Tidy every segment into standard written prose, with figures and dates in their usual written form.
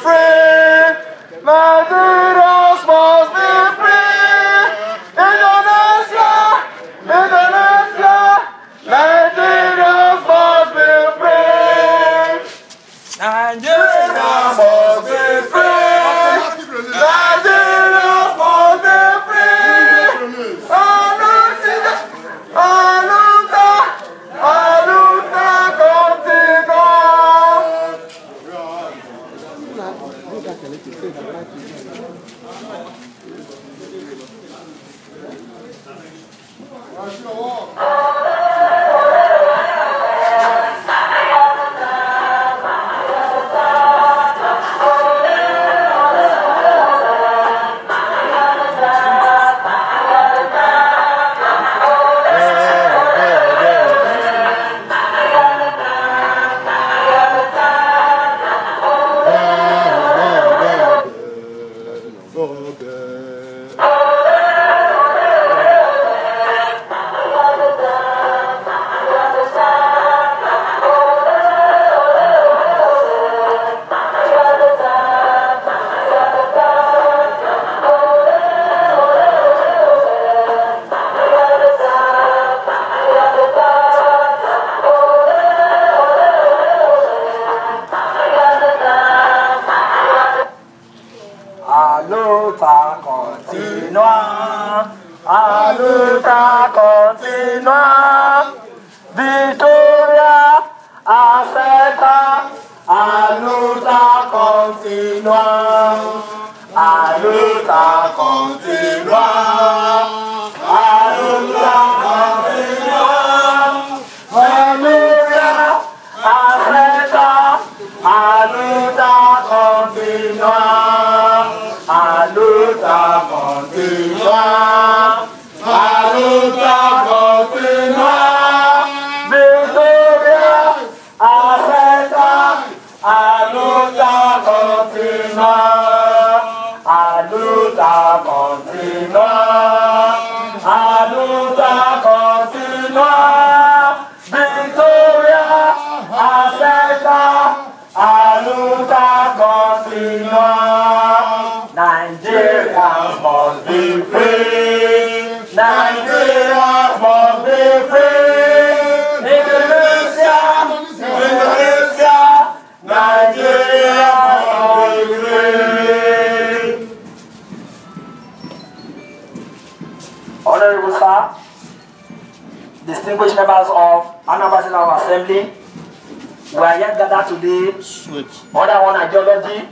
free. Nigerians must be free. Indonesia, Indonesia, Nigerians must be free. Nigerians must be free. Nigerians must be free. Aluta, aluta contigo. Aluta continua, aluta continua, Victoria acerca, aluta continua, aluta continua, aluta continua, Victoria acerca, aluta continua. A luta continua, Victoria acerca, a luta continua, a luta continua, a luta continua, Victoria acerca, a luta continua. Nigerians must be free. Nigerians must be free. Indonesia, Indonesia, Nigerians must be free. Honorable Sir, distinguished members of Anambra State Assembly, we are yet gathered today under one ideology,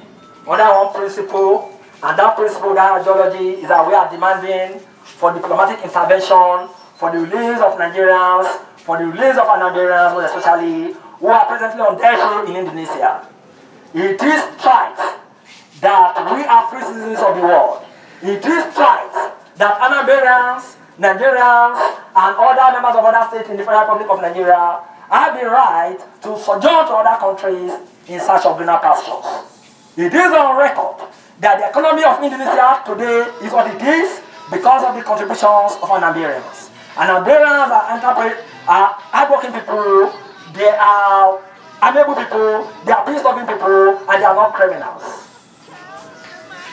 under one principle. And that principle, that ideology, is that we are demanding for diplomatic intervention, for the release of Nigerians, for the release of Nigerians, especially who are presently on death row in Indonesia. It is right that we are free citizens of the world. It is right that Nigerians, and other members of other states in the Federal Republic of Nigeria have the right to sojourn to other countries in search of greener pastures. It is on record that the economy of Indonesia today is what it is because of the contributions of Nigerians. And Nigerians are hardworking people, they are amiable people, they are peace-loving people, and they are not criminals.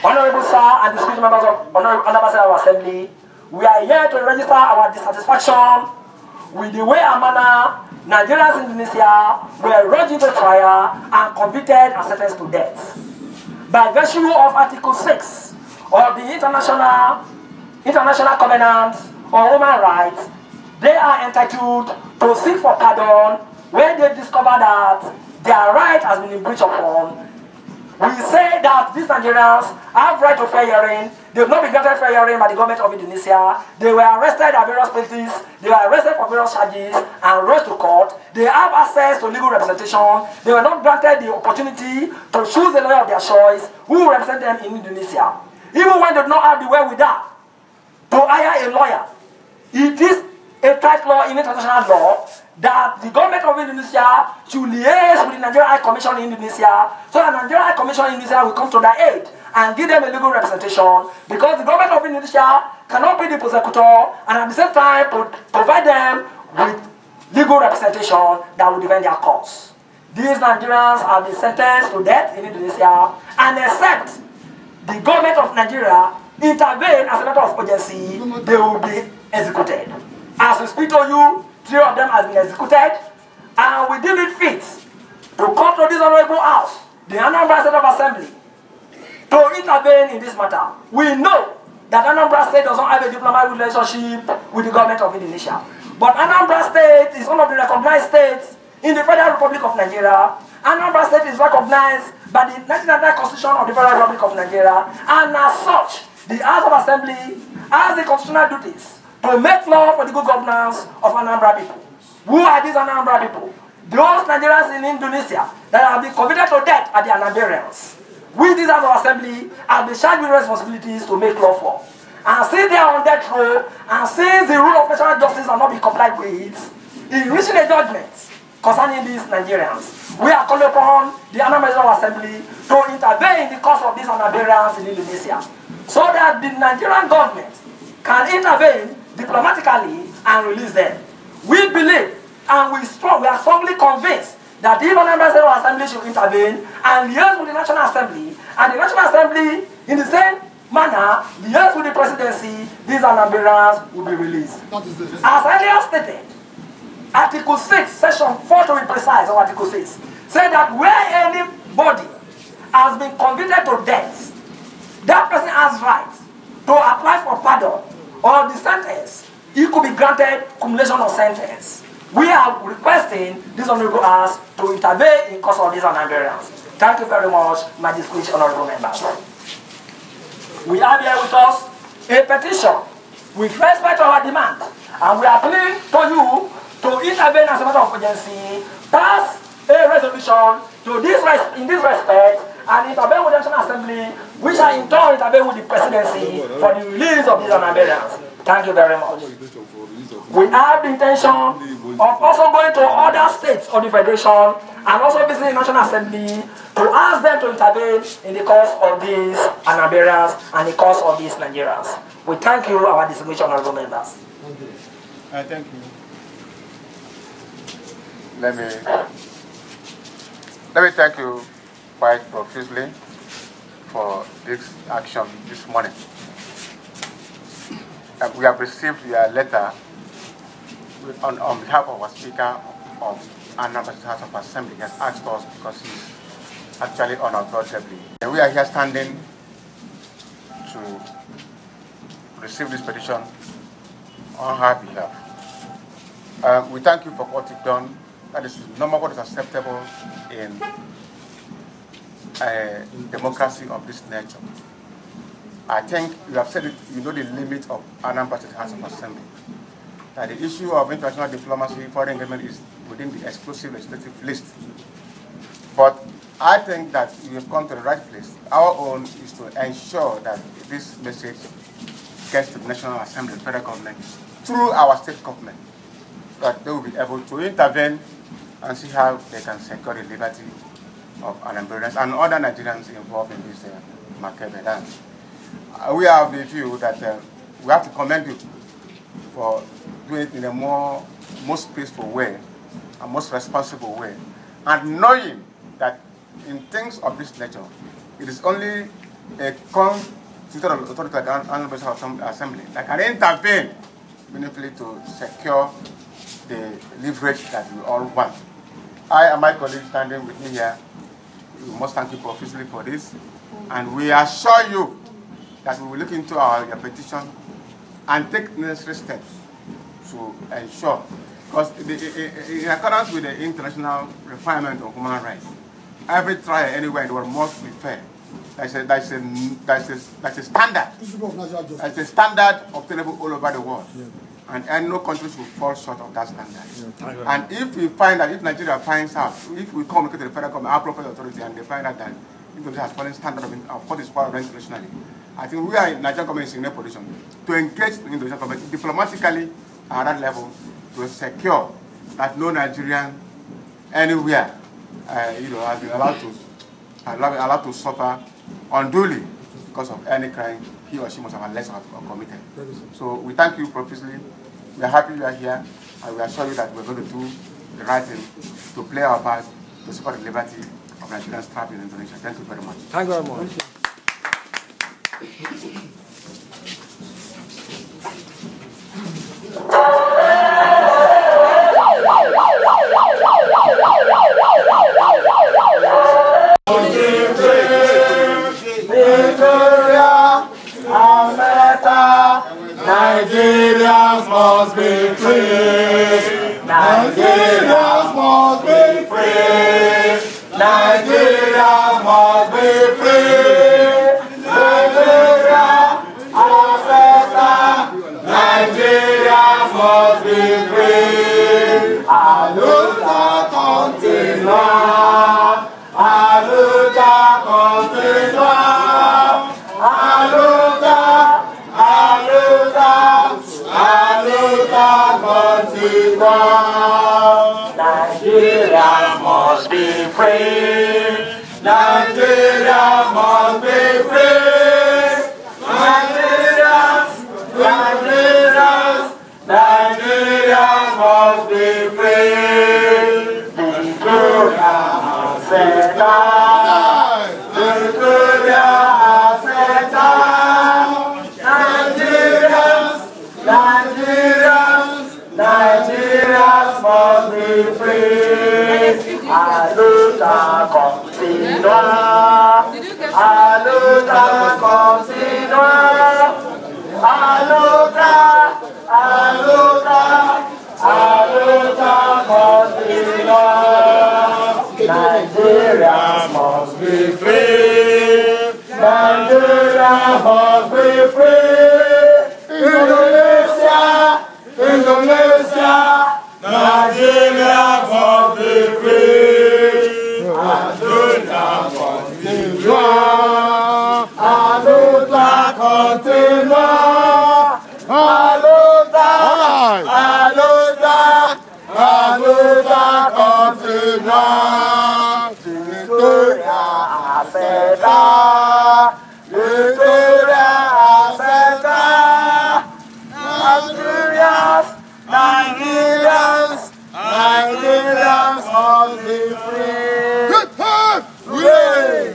Honorable Sir and distinguished members of Anambra State Assembly, we are here to register our dissatisfaction with the way and manner Nigerians in Indonesia were rushed into trial and convicted and sentenced to death. By virtue of Article 6 of the International Covenant on Human Rights, they are entitled to seek for pardon when they discover that their right has been breached upon. We say that these Nigerians have right to fair hearing. They have not been granted fair hearing by the government of Indonesia. They were arrested at various places. They were arrested for various charges and rushed to court. They have access to legal representation. They were not granted the opportunity to choose a lawyer of their choice who will represent them in Indonesia. Even when they do not have the wherewithal to hire a lawyer, it is a tight law in international law that the government of Indonesia should liaise with the Nigerian High Commission in Indonesia so that the Nigerian High Commission in Indonesia will come to their aid and give them a legal representation, because the government of Indonesia cannot be the prosecutor and at the same time provide them with legal representation that will defend their cause. these Nigerians have been sentenced to death in Indonesia, and except the government of Nigeria intervene as a matter of urgency, they will be executed. As we speak to you, 3 of them have been executed, and we deem it fit to come to this honorable house, the Anambra State of Assembly, to intervene in this matter. We know that Anambra State does not have a diplomatic relationship with the government of Indonesia. But Anambra State is one of the recognized states in the Federal Republic of Nigeria. Anambra State is recognized by the 1999 Constitution of the Federal Republic of Nigeria, and as such, the House of Assembly has the constitutional duties to make law for the good governance of Anambra people. Who are these Anambra people? Those Nigerians in Indonesia that have been convicted to death are the Anambarians. We, this House of Assembly, have been charged with responsibilities to make law for. And since they are on death row, and since the rule of natural justice are not being complied with, in reaching a judgment concerning these Nigerians, we are calling upon the Anambra State Assembly to intervene in the cause of these Anambarians in Indonesia, so that the Nigerian government can intervene diplomatically and release them. We believe and we are strongly convinced that the Anambra State Assembly should intervene and liaise with the National Assembly, and the National Assembly, in the same manner, liaise with the presidency, these Anambarians will be released. As earlier stated, Article 6, Section 4 to be precise, or Article 6, say that where anybody has been convicted to death, that person has right to apply for pardon or the sentence. It could be granted cumulation of sentence. We are requesting this honorable house to intervene in cause of these Nigerians. Thank you very much, my distinguished honorable members. We have here with us a petition with respect to our demand, and we are appealing to you to intervene as a matter of urgency, pass a resolution to in this respect, and intervene with the National Assembly, which are in turn intervene with the presidency for the release of these Nigerians. Thank you very much. We have the intention of also going to other states of the Federation and also visiting the National Assembly to ask them to intervene in the cause of these Nigerians and the cause of these Nigerians. We thank you, our distinguished honorable members. Thank you. Let me thank you quite profusely for this action this morning. We have received your letter on behalf of our Speaker of Anambra State House of Assembly. He has asked us because he's actually unavoidably. And we are here standing to receive this petition on her behalf. We thank you for what you've done. That is number what is acceptable in democracy of this nature. I think you have said it, you know the limit of Anambra State House of Assembly. That the issue of international diplomacy, foreign engagement is within the exclusive legislative list. But I think that you have come to the right place. Our own is to ensure that this message gets to the National Assembly, the federal government, through our state government, that they will be able to intervene and see how they can secure the liberty of Anambarians and other Nigerians involved in this Makebe dance. We have the view that we have to commend you for doing it in a most peaceful way, a most responsible way, and knowing that in things of this nature, it is only a constitutional authority like Anambra State Assembly that can intervene meaningfully to secure the leverage that we all want. I and my colleagues standing with me here, we must thank you profusely for this, and we assure you that we will look into your petition and take necessary steps to ensure, because in accordance with the international requirement of human rights, every trial anywhere in the world must be fair. That's a standard. That's a standard obtainable all over the world. Yeah. And no country should fall short of that standard. Yeah. And if we find that, if Nigeria finds out, if we communicate to the federal government, our appropriate authority, and they find out that Indonesia has fallen standard of what is followed internationally, I think we are in Nigerian government in a position to engage the Indonesian government diplomatically at that level to secure that no Nigerian anywhere has been allowed to suffer unduly because of any crime he or she must have alleged or committed. So we thank you profusely. We are happy you are here, and we assure you that we're going to do the right thing to play our part to support the liberty of Nigerian staff in Indonesia. Thank you very much. Thank you very much. Nigerians must be free. Nigerians must be free. Nigerians must be free. Nigeria, Africa. Nigerians must be free. Aluta continua. Aluta continua. Aluta. Nigeria must be free. Nigeria must be free. Nigerians must be free. Victoria has set us. Victoria has set us. Nigerians must be free. Aluta continua. Aluta continua. Aluta continua. Nigeria must be free. Nigeria must be free. Indonesia, Nigeria must be free. Aluta continua. Aluta continua. Aluta continua. Victoria Africa. Victoria Africa. Nigerians must be free. Hooray!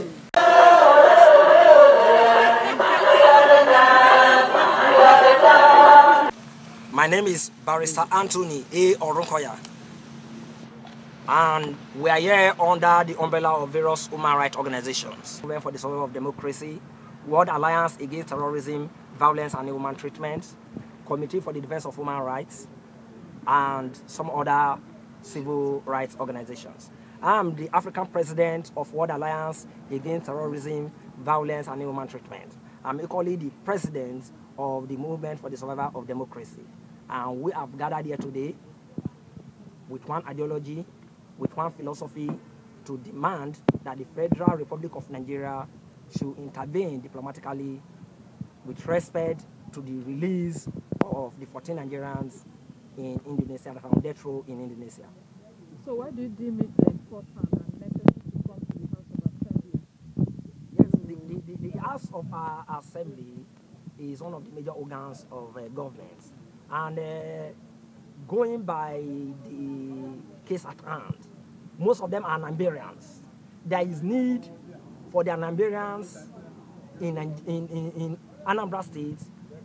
My name is Barrister Anthony A. Orunkoya, and we are here under the umbrella of various human rights organizations. Movement for the Survival of Democracy, World Alliance Against Terrorism, Violence and Human Treatment, Committee for the Defense of Human Rights, and some other civil rights organizations. I am the African President of World Alliance Against Terrorism, Violence and Human Treatment. I'm equally the President of the Movement for the Survival of Democracy. And we have gathered here today with one ideology, with one philosophy, to demand that the Federal Republic of Nigeria should intervene diplomatically with respect to the release of the 14 Nigerians in Indonesia, that are on death row in Indonesia. So why do you deem it important and necessary to come to the House of Assembly? Yes, the House of Assembly is one of the major organs of government. And going by the case at hand, most of them are Nigerians. There is need for the Nigerians in Anambra State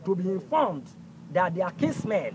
to be informed that their casemen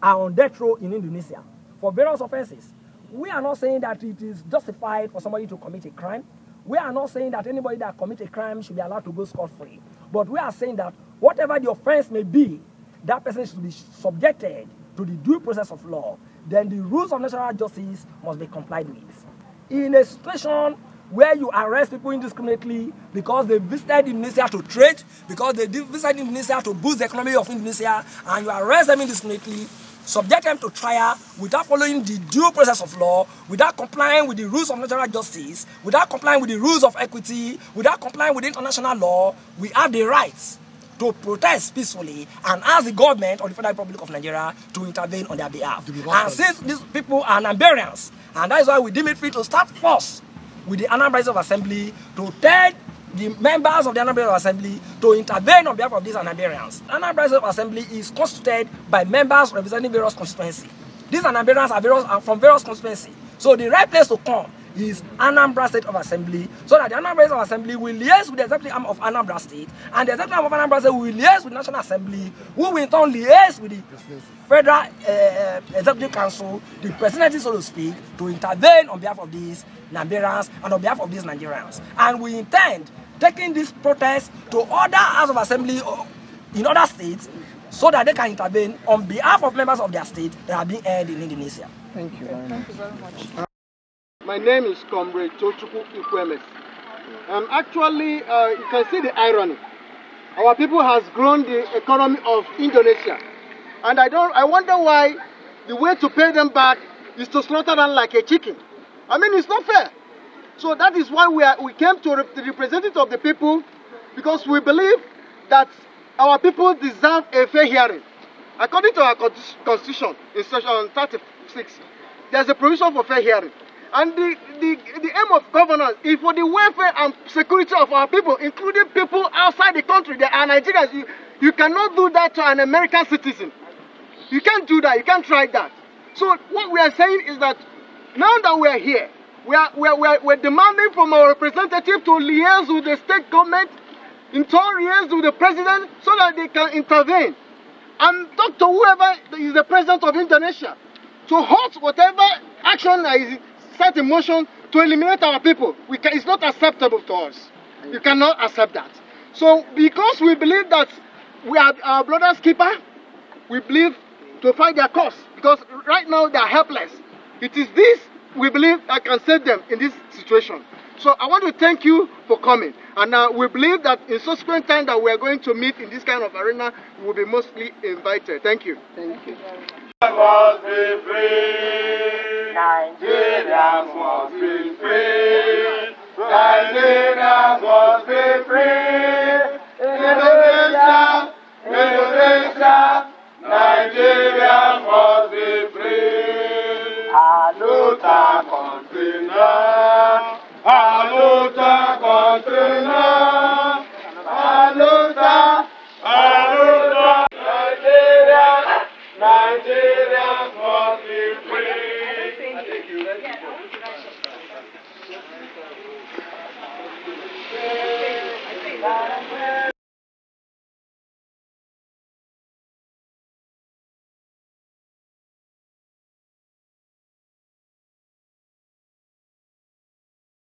are on death row in Indonesia for various offenses. We are not saying that it is justified for somebody to commit a crime. We are not saying that anybody that commits a crime should be allowed to go scot-free. But we are saying that whatever the offense may be, that person should be subjected to the due process of law. Then the rules of natural justice must be complied with. In a situation where you arrest people indiscriminately because they visited Indonesia to trade, because they visited Indonesia to boost the economy of Indonesia, and you arrest them indiscriminately, subject them to trial without following the due process of law, without complying with the rules of natural justice, without complying with the rules of equity, without complying with international law, we have the right to protest peacefully and ask the government of the Federal Republic of Nigeria to intervene on their behalf. And since these people are Nigerians, and that is why we deem it fit to start first with the Anambra of Assembly to tell the members of the Anambra Assembly to intervene on behalf of these Nigerians. Anambra Assembly is constituted by members representing various constituencies. These Nigerians are from various constituencies. So the right place to come is Anambra State of Assembly, so that the Anambra State of Assembly will liaise with the executive arm of Anambra State, and the executive arm of Anambra State will liaise with the National Assembly, who will in turn liaise with the Federal Executive Council, the presidency, so to speak, to intervene on behalf of these Nigerians and on behalf of these Nigerians. And we intend taking this protest to other House of Assembly in other states, so that they can intervene on behalf of members of their state that are being held in Indonesia. Thank you very much. My name is Comrade Tochukwu Ikwemes. Actually, you can see the irony. Our people has grown the economy of Indonesia, and I wonder why the way to pay them back is to slaughter them like a chicken. I mean, it's not fair. So that is why we came to the representative of the people, because we believe that our people deserve a fair hearing. According to our constitution, in section 36, there's a provision for fair hearing. And the aim of governance is for the welfare and security of our people, including people outside the country. They are Nigerians. You cannot do that to an American citizen. You can't do that. You can't try that. So what we are saying is that now that we are here, we're demanding from our representative to liaise with the state government, in turn liaise with the president, so that they can intervene and talk to whoever is the president of Indonesia to halt whatever action that is set in motion to eliminate our people. It's not acceptable to us. You cannot accept that. So because we believe that we are our brother's keeper, we believe to fight their cause, because right now they are helpless. It is this we believe that can save them in this situation. So I want to thank you for coming, and we believe that in subsequent time that we are going to meet in this kind of arena, we will be mostly invited. Thank you. Thank you. Must be free. Nigerians must be free. Nigerians must be free. Indonesia, Nigerians must be free. Aluta country now. Aluta country now. Aluta. Nigeria.